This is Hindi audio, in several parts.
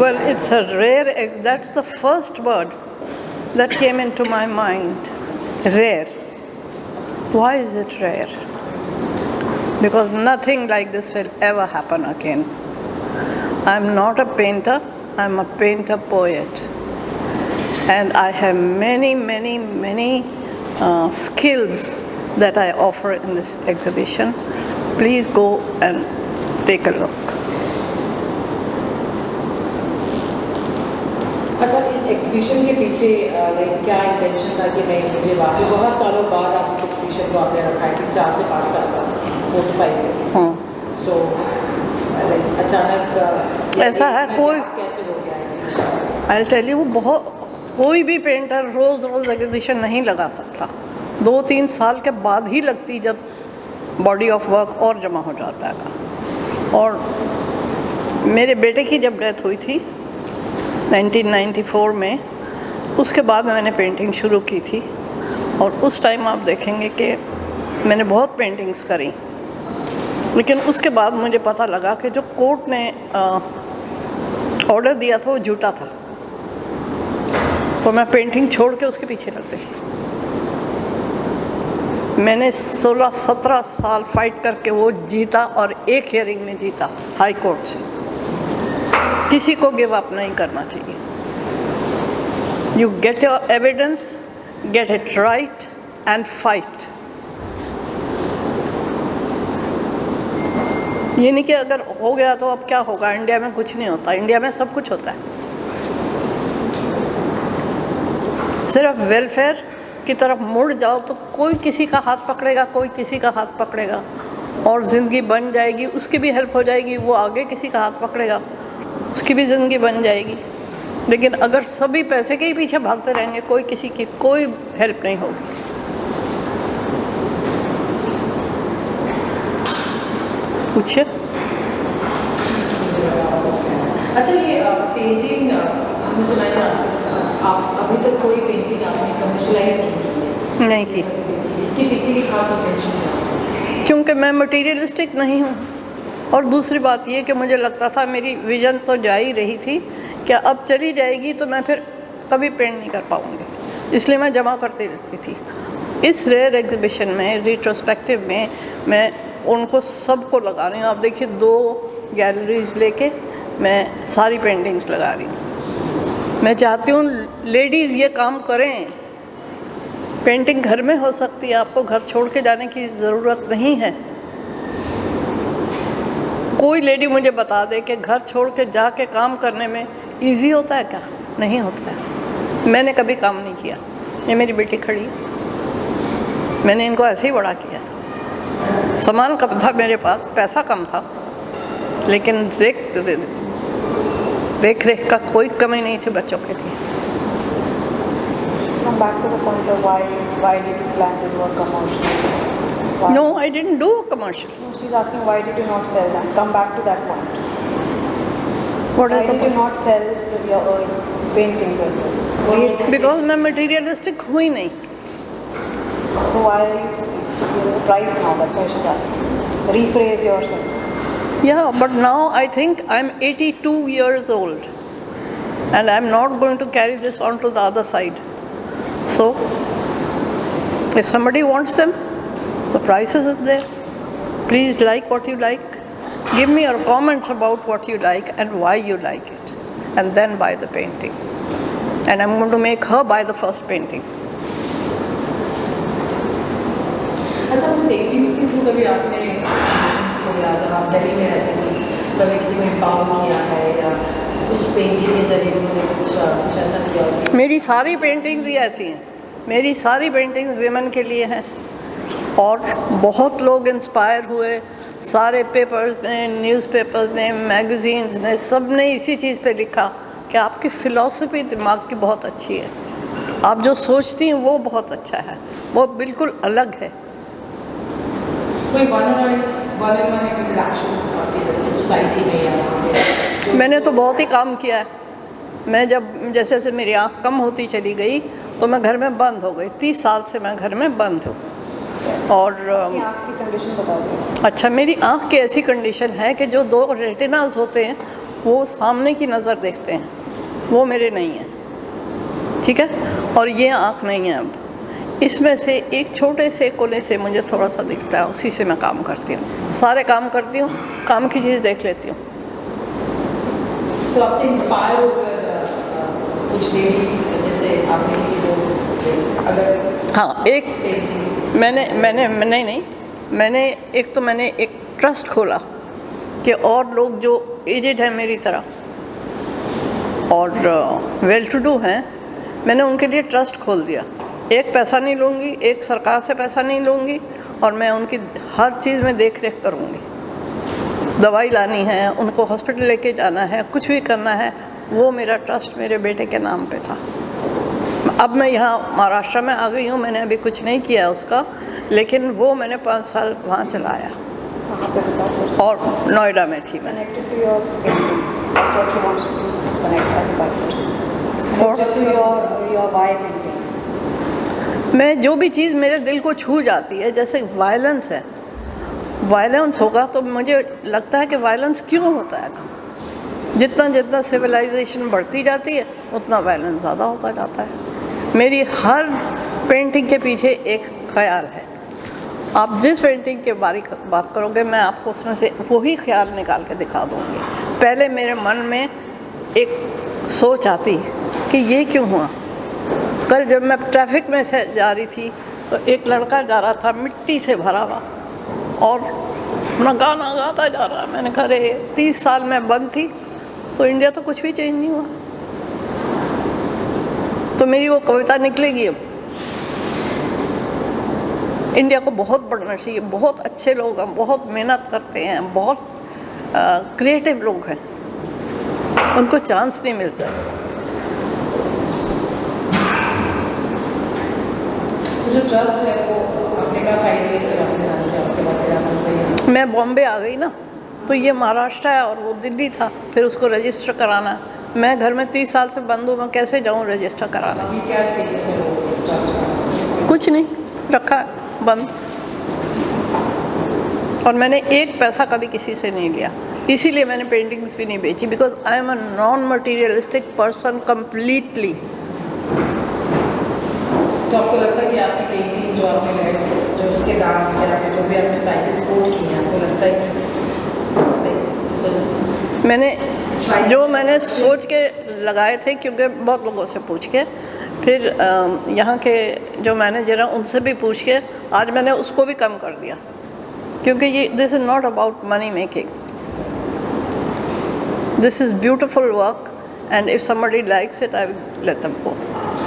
Well, it's a rare, that's the first word that came into my mind. Rare. Why is it rare? Because nothing like this will ever happen again. I'm not a painter, I'm a painter poet. And I have many skills that I offer in this exhibition. Please go and take a look. अच्छा, इस एग्जीबिशन के पीछे क्या इंटेंशन था कि नहीं, मुझे वाकई बहुत सालों बाद आप इस एग्जीबिशन को आपने रखा है कि 4 से 5 साल बाद 4 to 5 years। सो अचानक ऐसा है, कोई कैसे हो गया? I'll tell you, कोई भी पेंटर रोज़ एग्जीबिशन नहीं लगा सकता। 2-3 साल के बाद ही लगती, जब बॉडी ऑफ वर्क और जमा हो जाता है। और मेरे बेटे की जब डेथ हुई थी 1994 में, उसके बाद मैंने पेंटिंग शुरू की थी। और उस टाइम आप देखेंगे कि मैंने बहुत पेंटिंग्स करी, लेकिन उसके बाद मुझे पता लगा कि जो कोर्ट ने ऑर्डर दिया था वो झूठा था। तो मैं पेंटिंग छोड़ के उसके पीछे लग गई। मैंने 16-17 साल फाइट करके वो जीता, और एक हियरिंग में जीता हाई कोर्ट से। किसी को गिव अप नहीं करना चाहिए। You get your evidence, get it right and fight. ये नहीं कि अगर हो गया तो अब क्या होगा। इंडिया में कुछ नहीं होता, इंडिया में सब कुछ होता है। सिर्फ वेलफेयर की तरफ मुड़ जाओ तो कोई किसी का हाथ पकड़ेगा, कोई किसी का हाथ पकड़ेगा, और ज़िंदगी बन जाएगी। उसकी भी हेल्प हो जाएगी, वो आगे किसी का हाथ पकड़ेगा, उसकी भी ज़िंदगी बन जाएगी। लेकिन अगर सभी पैसे के ही पीछे भागते रहेंगे, कोई किसी की कोई हेल्प नहीं होगी। पूछिए। अच्छा, ये पेंटिंग हमने सुना है आप अभी तक कोई पेंटिंग आपने कमर्शियलाइज नहीं की? इसके पीछे की खास इंटेंशन है? क्योंकि मैं मटीरियलिस्टिक नहीं हूँ, और दूसरी बात ये कि मुझे लगता था मेरी विज़न तो जा ही रही थी, कि अब चली जाएगी तो मैं फिर कभी पेंट नहीं कर पाऊँगी, इसलिए मैं जमा करती रहती थी। इस रेयर एग्जीबिशन में, रिट्रोस्पेक्टिव में, मैं उनको सबको लगा रही हूँ। आप देखिए, 2 गैलरीज लेके मैं सारी पेंटिंग्स लगा रही हूँ। मैं चाहती हूँ लेडीज़ ये काम करें। पेंटिंग घर में हो सकती है, आपको घर छोड़ के जाने की ज़रूरत नहीं है। कोई लेडी मुझे बता दे कि घर छोड़ के जाके काम करने में इजी होता है क्या? नहीं होता है। मैंने कभी काम नहीं किया। ये मेरी बेटी खड़ी है, मैंने इनको ऐसे ही बड़ा किया। सामान कम था मेरे पास, पैसा कम था, लेकिन देख रेख का कोई कमी नहीं थी बच्चों के लिए। Come back to the point of why did you plan to do a commercial? Why? No, I didn't do a commercial. No, she's asking why did you not sell them? Come back to that point. What Why is the did you point? not sell your paintings? Because मैं मटीरियलिस्टिक हुई नहीं। So why are you saying there is a price now? That's why she's asking. Rephrase your sentence. Yeah, but now I think I'm 82 years old, and I'm not going to carry this on to the other side. So, if somebody wants them, the prices are there. Please like what you like. Give me your comments about what you like and why you like it, and then buy the painting. And I'm going to make her buy the first painting. अच्छा, पेंटिंग्स के थ्रू कभी आपने जब आप दिल्ली में रहते थे, कभी किसी को एम्पावर किया है या उस पेंटिंग के जरिए उन्होंने कुछ ऐसा किया हो? मेरी सारी पेंटिंग्स भी ऐसी हैं। मेरी सारी पेंटिंग्स विमेन के लिए हैं, और बहुत लोग इंस्पायर हुए। सारे पेपर्स ने, न्यूज़पेपर्स ने, मैगज़ीन्स ने, सब ने इसी चीज़ पे लिखा कि आपकी फ़िलॉसफी दिमाग की बहुत अच्छी है, आप जो सोचती हैं वो बहुत अच्छा है, वो बिल्कुल अलग है। कोई वन-on-one इंटरैक्शंस आपके जैसे सोसाइटी में या वहाँ पे? मैंने तो बहुत ही काम किया है। मैं जब जैसे जैसे मेरी आँख कम होती चली गई तो मैं घर में बंद हो गई। 30 साल से मैं घर में बंद हूँ। और आँख की कंडीशन बता दो। अच्छा, मेरी आँख की ऐसी कंडीशन है कि जो 2 रेटिनास होते हैं वो सामने की नज़र देखते हैं, वो मेरे नहीं है, ठीक है। और ये आँख नहीं है। अब इसमें से एक छोटे से कोने से मुझे थोड़ा सा दिखता है, उसी से मैं काम करती हूँ, सारे काम करती हूँ, काम की चीज़ देख लेती हूँ। तो आपसे इंस्पायर होकर कुछ देरी जैसे आपने किसी को अगर हाँ, एक मैंने एक ट्रस्ट खोला कि और लोग जो एजेड हैं मेरी तरह और वेल टू डू हैं, मैंने उनके लिए ट्रस्ट खोल दिया। एक पैसा नहीं लूँगी, एक सरकार से पैसा नहीं लूँगी, और मैं उनकी हर चीज़ में देख रेख करूँगी। दवाई लानी है, उनको हॉस्पिटल लेके जाना है, कुछ भी करना है, वो मेरा ट्रस्ट मेरे बेटे के नाम पे था। अब मैं यहाँ महाराष्ट्र में आ गई हूँ, मैंने अभी कुछ नहीं किया उसका, लेकिन वो मैंने 5 साल वहाँ चलाया और नोएडा में थी मैं। Connected to your painting. That's what she wants to connect as a partner. Just to your why painting. मैं जो भी चीज़ मेरे दिल को छू जाती है, जैसे वायलेंस है, वायलेंस होगा तो मुझे लगता है कि वायलेंस क्यों होता है। जितना जितना सिविलाइजेशन बढ़ती जाती है उतना वायलेंस ज़्यादा होता जाता है। मेरी हर पेंटिंग के पीछे एक ख्याल है। आप जिस पेंटिंग के बारे में बात करोगे, मैं आपको उसमें से वही ख्याल निकाल के दिखा दूँगी। पहले मेरे मन में एक सोच आती कि ये क्यों हुआ। कल जब मैं ट्रैफिक में से जा रही थी तो एक लड़का जा रहा था मिट्टी से भरा हुआ और अपना गाना गाता जा रहा। मैंने कहा अरे 30 साल में बंद थी तो इंडिया तो कुछ भी चेंज नहीं हुआ। तो मेरी वो कविता निकलेगी अब। इंडिया को बहुत बढ़ना चाहिए, बहुत अच्छे लोग हैं, बहुत मेहनत करते हैं, बहुत क्रिएटिव लोग हैं, उनको चांस नहीं मिलता। जो ट्रस्ट है वो अपने का फायदे मैं बॉम्बे आ गई ना, तो ये महाराष्ट्र है और वो दिल्ली था, फिर उसको रजिस्टर कराना। मैं घर में 30 साल से बंद हूँ, मैं कैसे जाऊँ रजिस्टर कराना। अभी क्या स्टेज है वो ट्रस्ट का? कुछ नहीं रखा है, बंद। और मैंने एक पैसा कभी किसी से नहीं लिया, इसीलिए मैंने पेंटिंग्स भी नहीं बेची, because I am a non materialistic person completely. तो आपको लगता है कि आपकी पेंटिंग जो आपने लगाई, जो उसके दाम या जो भी आपने प्राइसेस कोट किए हैं, आपको लगता है कि मैंने सोच के लगाए थे, क्योंकि बहुत लोगों से पूछ के, फिर यहाँ के जो मैनेजर हैं उनसे भी पूछ के आज मैंने उसको भी कम कर दिया, क्योंकि ये this is not about money making, this is beautiful work and if somebody likes it I will let them go.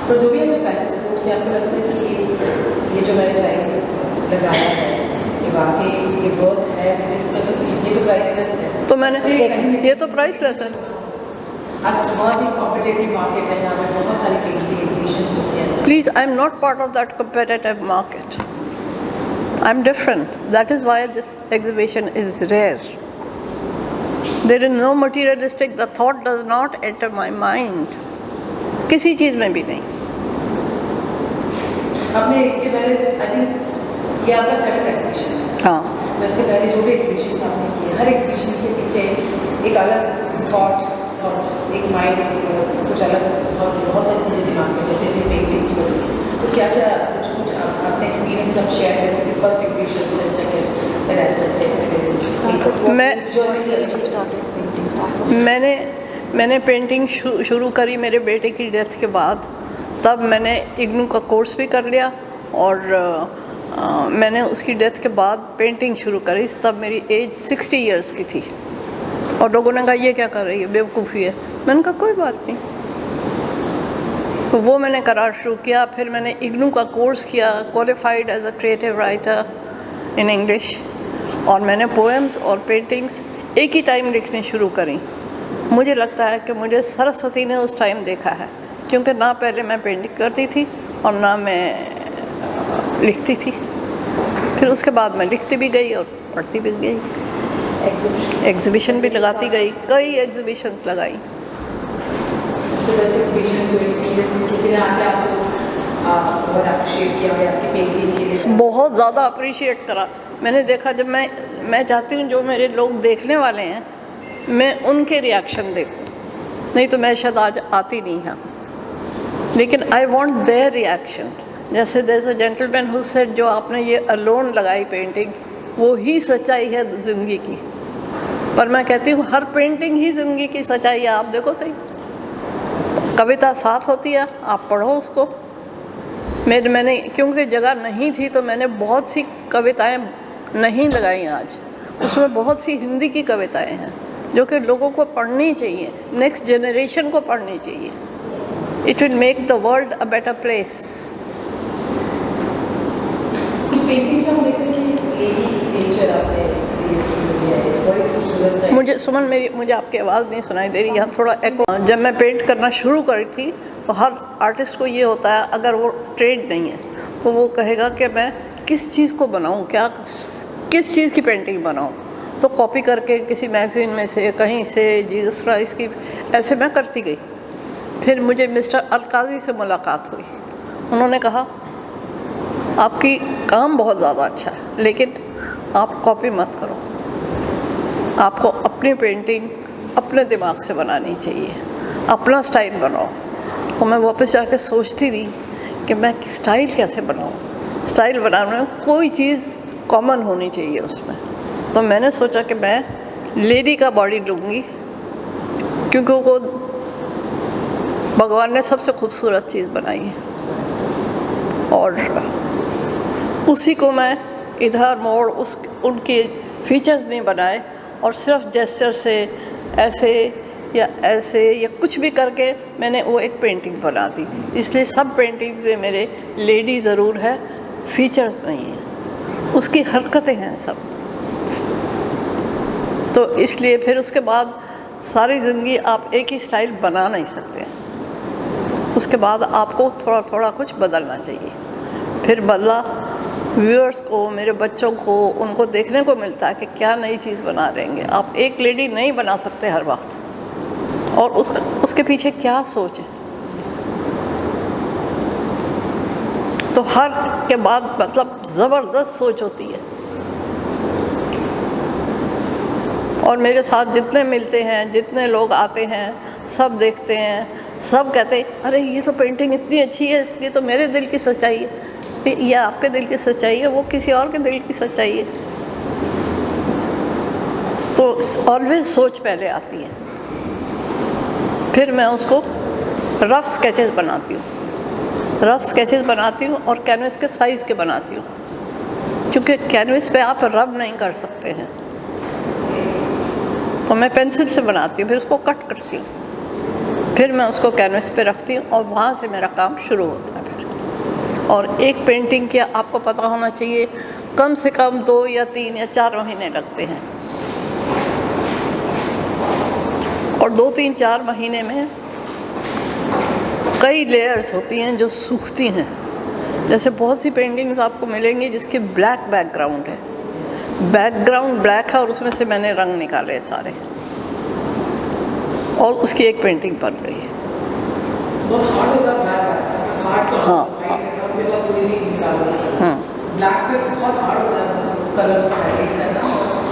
तो जो भी हमने प्राइसेस कोट किया, आपको लगता है कि ये जो मैंने प्राइस लगाया है ये वाकई ये वर्थ है, इसका तो ये तो प्राइसलेस है। तो मैंने ये तो प्राइसलेस है। आज बहुत ही कॉम्पिटिटिव मार्केट है जहाँ पे बहुत सारी पेंटिंग एग्जीबिशन होती है। Please, I am not part of that competitive market. I am different. That is why this exhibition is rare. There is no materialistic. The thought does not enter my mind. किसी चीज़ में भी नहीं। आपने इसके पहले आई थिंक ये आपका 7th एग्जीबिशन है। हाँ। वैसे पहले जो भी एग्जीबिशन आपने किए, हर एग्जीबिशन के पीछे एक अलग थॉट और एक माइंड, कुछ अलग बहुत सारी चीज़ें दिमाग में, जैसे अपनी पेंटिंग्स हो, तो क्या क्या कुछ अपने एक्सपीरियंस आप शेयर करें। फर्स्ट एग्जीबिशन, सेकंड, फिर ऐसे मैंने पेंटिंग शुरू करी मेरे बेटे की डेथ के बाद। तब मैंने इग्नू का कोर्स भी कर लिया और मैंने उसकी डेथ के बाद पेंटिंग शुरू करी। तब मेरी एज 60 इयर्स की थी और लोगों ने कहा ये क्या कर रही है, बेवकूफ़ी है। मैंने कहा कोई बात नहीं। तो वो मैंने करार शुरू किया। फिर मैंने इग्नू का कोर्स किया, qualified as a creative writer in English, और मैंने पोएम्स और पेंटिंग्स एक ही टाइम लिखनी शुरू करी। मुझे लगता है कि मुझे सरस्वती ने उस टाइम देखा है, क्योंकि ना पहले मैं पेंटिंग करती थी और ना मैं लिखती थी। फिर उसके बाद मैं लिखती भी गई और पढ़ती भी गई, एग्जीबिशन भी लगाती गई, कई एग्जीबिशन लगाई। बहुत ज़्यादा अप्रिशिएट करा। मैंने देखा, जब मैं चाहती हूँ जो मेरे लोग देखने वाले हैं मैं उनके रिएक्शन देखूं, नहीं तो मैं शायद आज आती नहीं यहाँ। लेकिन आई वॉन्ट देयर रिएक्शन। जैसे there is a gentleman who said, जो आपने ये अलोन लगाई पेंटिंग, वो ही सच्चाई है ज़िंदगी की। पर मैं कहती हूँ हर पेंटिंग ही ज़िंदगी की सच्चाई है। आप देखो सही, कविता साथ होती है, आप पढ़ो उसको। मैंने क्योंकि जगह नहीं थी तो मैंने बहुत सी कविताएं नहीं लगाई आज। उसमें बहुत सी हिंदी की कविताएं हैं जो कि लोगों को पढ़नी चाहिए, नेक्स्ट जनरेशन को पढ़नी चाहिए। It will make the world a better place. Painting का हम देखते हैं कि लेडी नेचर आपने बड़ी खूबसूरत है। मुझे आपकी आवाज़ नहीं सुनाई दे रही, यहाँ थोड़ा एको। जब मैं पेंट करना शुरू करी थी तो हर आर्टिस्ट को ये होता है, अगर वो ट्रेड नहीं है तो वो कहेगा कि मैं किस चीज़ को बनाऊँ, किस चीज़ की पेंटिंग बनाऊँ। तो कॉपी करके किसी मैगज़ीन में से, कहीं से, जीसस क्राइस्ट की, ऐसे मैं करती गई। फिर मुझे मिस्टर अलकाज़ी से मुलाकात हुई। उन्होंने कहा आपकी काम बहुत ज़्यादा अच्छा है, लेकिन आप कॉपी मत करो, आपको अपनी पेंटिंग अपने दिमाग से बनानी चाहिए, अपना स्टाइल बनाओ। तो मैं वापस जाके सोचती थी कि मैं स्टाइल कैसे बनाऊँ। स्टाइल बनाने में कोई चीज़ कॉमन होनी चाहिए उसमें। तो मैंने सोचा कि मैं लेडी का बॉडी लूँगी, क्योंकि वो भगवान ने सबसे खूबसूरत चीज़ बनाई है, और उसी को मैं इधर मोड़ उनके फीचर्स नहीं बनाए, और सिर्फ जेस्चर से ऐसे या कुछ भी करके मैंने वो एक पेंटिंग बना दी। इसलिए सब पेंटिंग्स में मेरे लेडी ज़रूर है, फीचर्स नहीं है, उसकी हरकतें हैं सब। तो इसलिए फिर उसके बाद सारी ज़िंदगी आप एक ही स्टाइल बना नहीं सकते, उसके बाद आपको थोड़ा थोड़ा कुछ बदलना चाहिए। फिर बदला व्यूअर्स को, मेरे बच्चों को, उनको देखने को मिलता है कि क्या नई चीज़ बना रहेंगे। आप एक लेडी नहीं बना सकते हर वक्त, और उसके पीछे क्या सोच है। तो हर के बाद मतलब ज़बरदस्त सोच होती है। और मेरे साथ जितने मिलते हैं, जितने लोग आते हैं, सब देखते हैं, सब कहते हैं अरे ये तो पेंटिंग इतनी अच्छी है, इसकी तो मेरे दिल की सच्चाई है। ये आपके दिल की सच्चाई है, वो किसी और के दिल की सच्चाई है। तो ऑलवेज सोच पहले आती है, फिर मैं उसको रफ़ स्केचेस बनाती हूँ, और कैनवस के साइज़ के बनाती हूँ, क्योंकि कैनवस पे आप रब नहीं कर सकते हैं। तो मैं पेंसिल से बनाती हूँ, फिर उसको कट करती हूँ, फिर मैं उसको कैनवस पे रखती हूँ, और वहाँ से मेरा काम शुरू होता है फिर। और एक पेंटिंग के आपको पता होना चाहिए कम से कम 2 या 3 या 4 महीने लगते हैं, और 2, 3, 4 महीने में कई लेयर्स होती हैं जो सूखती हैं। जैसे बहुत सी पेंटिंग्स आपको मिलेंगी जिसकी ब्लैक बैकग्राउंड है, बैकग्राउंड ब्लैक है, और उसमें से मैंने रंग निकाले सारे, और उसकी एक पेंटिंग बन गई है। बहुत हार्ड होता है ब्लैक, हाँ, ब्लैक पे बहुत हार्ड होता है कलर पेंट करना।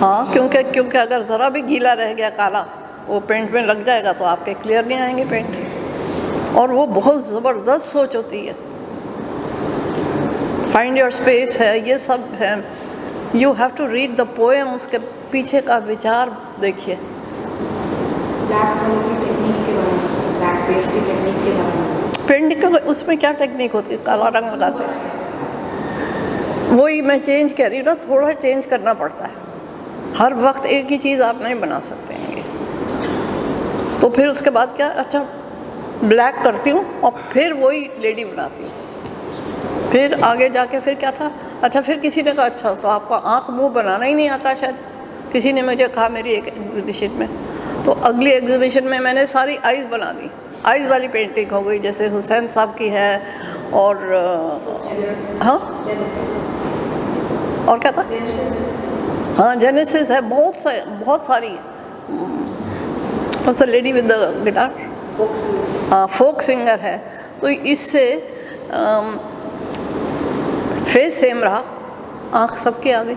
हाँ, क्योंकि अगर ज़रा भी गीला रह गया काला, वो पेंट में लग जाएगा तो आपके क्लियर नहीं आएंगे पेंट। और वो बहुत ज़बरदस्त सोच होती है। फाइंड योर स्पेस है, ये सब है। You have to read the poem, उसके पीछे का विचार देखिए। पेंटिंग का उसमें क्या टेक्निक होती है, काला रंग लगाते हैं, वही मैं चेंज कह रही हूँ ना, थोड़ा चेंज करना पड़ता है। हर वक्त एक ही चीज़ आप नहीं बना सकते हैं। तो फिर उसके बाद क्या, अच्छा ब्लैक करती हूँ और फिर वही लेडी बनाती हूँ। फिर आगे जाके फिर क्या था, अच्छा फिर किसी ने कहा अच्छा तो आपको आँख मुँह बनाना ही नहीं आता शायद, किसी ने मुझे कहा मेरी एक एग्जीबिशन में। तो अगली एग्जीबिशन में मैंने सारी आइज़ बना दी, आइज़ वाली पेंटिंग हो गई, जैसे हुसैन साहब की है, और हाँ और क्या था, हाँ जेनेसिस है, बहुत सारी है। लेडी विद द गिटार, हाँ फोक सिंगर है। तो इससे फेस सेम रहा, आँख सबकी आ गई।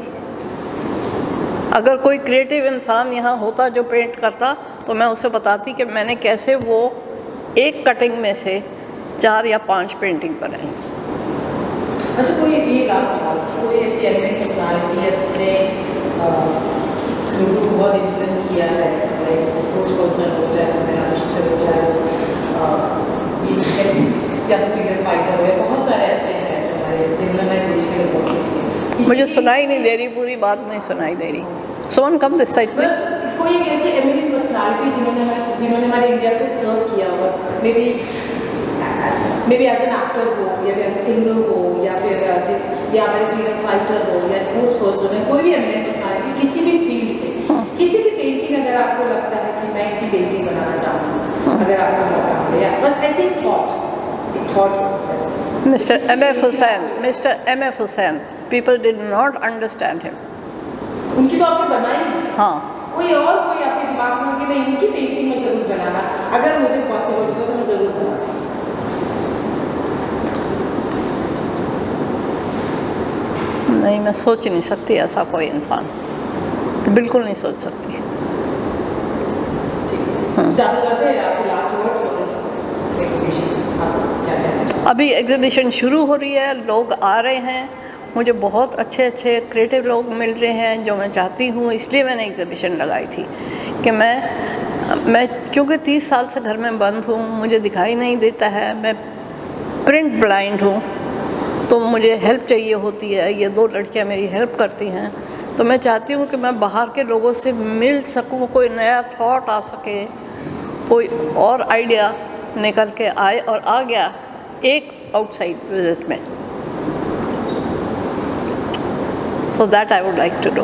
अगर कोई क्रिएटिव इंसान यहाँ होता जो पेंट करता तो मैं उसे बताती कि मैंने कैसे वो एक कटिंग में से 4 या 5 पेंटिंग बनाई। अच्छा, कोई ये लास्ट सवाल कि कोई ऐसी एमिनेंट पर्सनालिटी है जिसने लोगों को बहुत इन्फ्लुएंस किया है, लाइक स्पोर्ट्स पर्सन हो चाहे फिल्म हो चाहे या फिर फ्रीडम फाइटर हो, बहुत सारे ऐसे हैं हमारे जिन्होंने मैं देश के लिए बहुत कुछ किया। मुझे सुनाई नहीं दे रही, पूरी बात नहीं सुनाई दे रही। सोन कम दिस साइड प्लीज। कोई एक ऐसी एमिनेंट पर्सनालिटी जिन्होंने हमारे इंडिया को सर्व किया हो, maybe as an actor हो या फिर सिंगर हो या फिर या हमारे फ्रीडम फाइटर हो या स्पोर्ट्स पर्सन है, कोई भी एमिनेंट पर्सनालिटी किसी भी फील्ड से, किसी भी पेंटिंग अगर आपको लगता है कि मैं इनकी पेंटिंग बनाना चाहती हूँ, अगर आपको मौका मिले या बस ऐसे एक thought Mr. M.F. Hussain, Mr. M.F. Hussain, people did not understand him. उनकी तो आपने बनाई है। हाँ, कोई आपके दिमाग में हो कि नहीं इनकी पेंटिंग में ज़रूर बनाना, अगर मुझे पॉसिबल होगा तो मैं ज़रूर बनाऊँ। नहीं, मैं सोच नहीं सकती ऐसा कोई इंसान, बिल्कुल नहीं सोच सकती। जाते आपके last word for this exhibition, आप क्या कहना चाहते हैं? अभी एग्जीबिशन शुरू हो रही है, लोग आ रहे हैं, मुझे बहुत अच्छे अच्छे क्रिएटिव लोग मिल रहे हैं जो मैं चाहती हूँ, इसलिए मैंने एग्जीबिशन लगाई थी कि मैं क्योंकि 30 साल से घर में बंद हूँ, मुझे दिखाई नहीं देता है, मैं प्रिंट ब्लाइंड हूँ, तो मुझे हेल्प चाहिए होती है। ये 2 लड़कियाँ मेरी हेल्प करती हैं, तो मैं चाहती हूँ कि मैं बाहर के लोगों से मिल सकूँ, कोई नया थॉट आ सके, कोई और आइडिया निकल के आए, और आ गया एक आउटसाइड विजिट में। So that I would like to do.